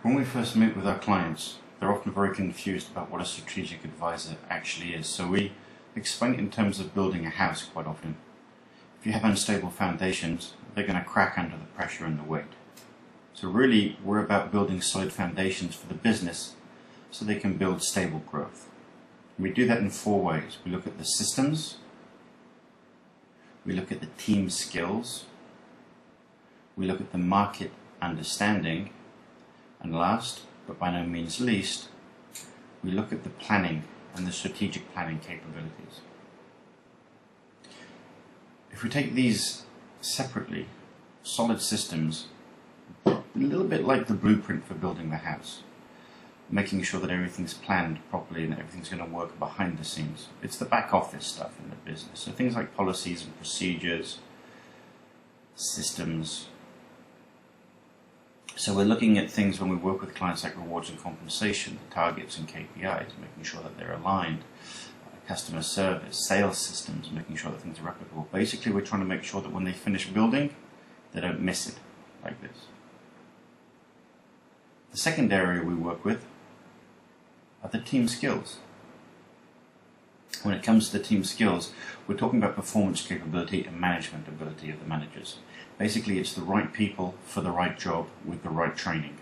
When we first meet with our clients, they're often very confused about what a strategic advisor actually is. So we explain it in terms of building a house quite often. If you have unstable foundations, they're going to crack under the pressure and the weight. So really, we're about building solid foundations for the business so they can build stable growth. We do that in 4 ways. We look at the systems, we look at the team skills, we look at the market understanding, and last, but by no means least, we look at the planning and the strategic planning capabilities. If we take these separately, solid systems, a little bit like the blueprint for building the house, making sure that everything's planned properly and everything's going to work behind the scenes. It's the back office stuff in the business. So things like policies and procedures, systems. So we're looking at things when we work with clients like rewards and compensation, the targets and KPIs, making sure that they're aligned, customer service, sales systems, making sure that things are replicable. Basically, we're trying to make sure that when they finish building, they don't miss it like this. The second area we work with are the team skills. When it comes to the team skills, we're talking about performance capability and management ability of the managers. Basically, it's the right people for the right job with the right training.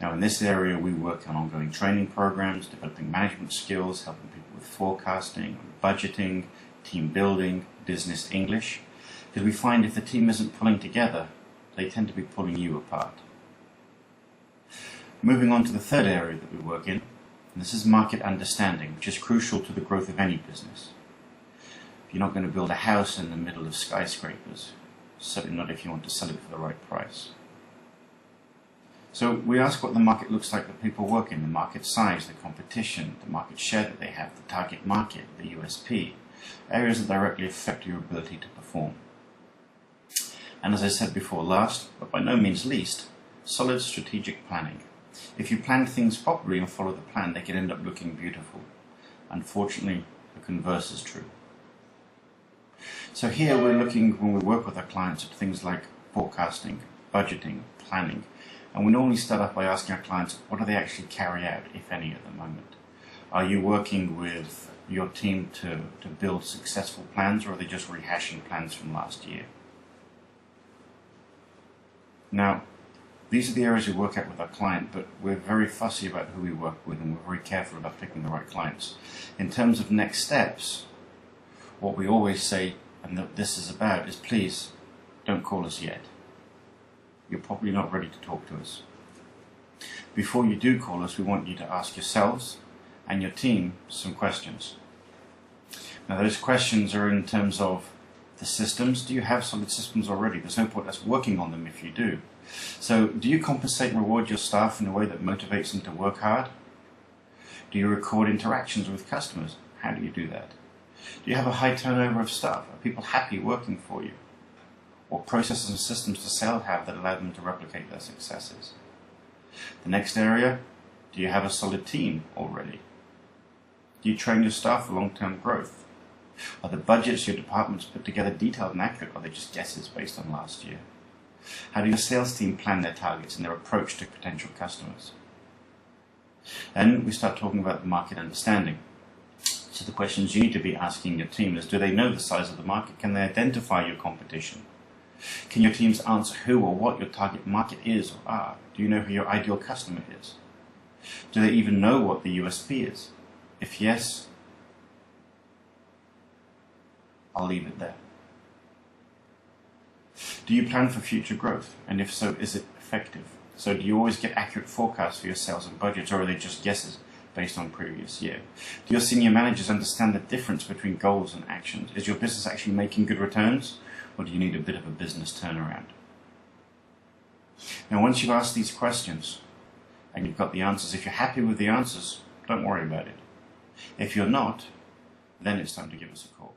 Now, in this area, we work on ongoing training programs, developing management skills, helping people with forecasting, budgeting, team building, business English. Because we find if the team isn't pulling together, they tend to be pulling you apart. Moving on to the third area that we work in, and this is market understanding, which is crucial to the growth of any business. You're not going to build a house in the middle of skyscrapers, certainly not if you want to sell it for the right price. So we ask what the market looks like that people work in, the market size, the competition, the market share that they have, the target market, the USP, areas that directly affect your ability to perform. And as I said before, last, but by no means least, solid strategic planning. If you plan things properly and follow the plan, they can end up looking beautiful. Unfortunately, the converse is true. So here we're looking, when we work with our clients, at things like forecasting, budgeting, planning. And we normally start off by asking our clients, what do they actually carry out, if any, at the moment? Are you working with your team to build successful plans, or are they just rehashing plans from last year? Now, these are the areas we work at with our client, but we're very fussy about who we work with, and we're very careful about picking the right clients. In terms of next steps, what we always say, and that this is about, is please don't call us yet. You're probably not ready to talk to us. Before you do call us, we want you to ask yourselves and your team some questions. Now, those questions are in terms of the systems. Do you have solid systems already? There's no point us working on them if you do. So, do you compensate and reward your staff in a way that motivates them to work hard? Do you record interactions with customers? How do you do that? Do you have a high turnover of staff? Are people happy working for you? What processes and systems does sales have that allow them to replicate their successes? The next area, do you have a solid team already? Do you train your staff for long-term growth? Are the budgets your departments put together detailed and accurate, or are they just guesses based on last year? How do your sales team plan their targets and their approach to potential customers? Then we start talking about the market understanding. So the questions you need to be asking your team is, do they know the size of the market? Can they identify your competition? Can your teams answer who or what your target market is or are? Do you know who your ideal customer is? Do they even know what the USP is? If yes, I'll leave it there. Do you plan for future growth? And if so, is it effective? So do you always get accurate forecasts for your sales and budgets, or are they just guesses based on previous year? Do your senior managers understand the difference between goals and actions? Is your business actually making good returns, or do you need a bit of a business turnaround? Now, once you've asked these questions and you've got the answers, if you're happy with the answers, don't worry about it. If you're not, then it's time to give us a call.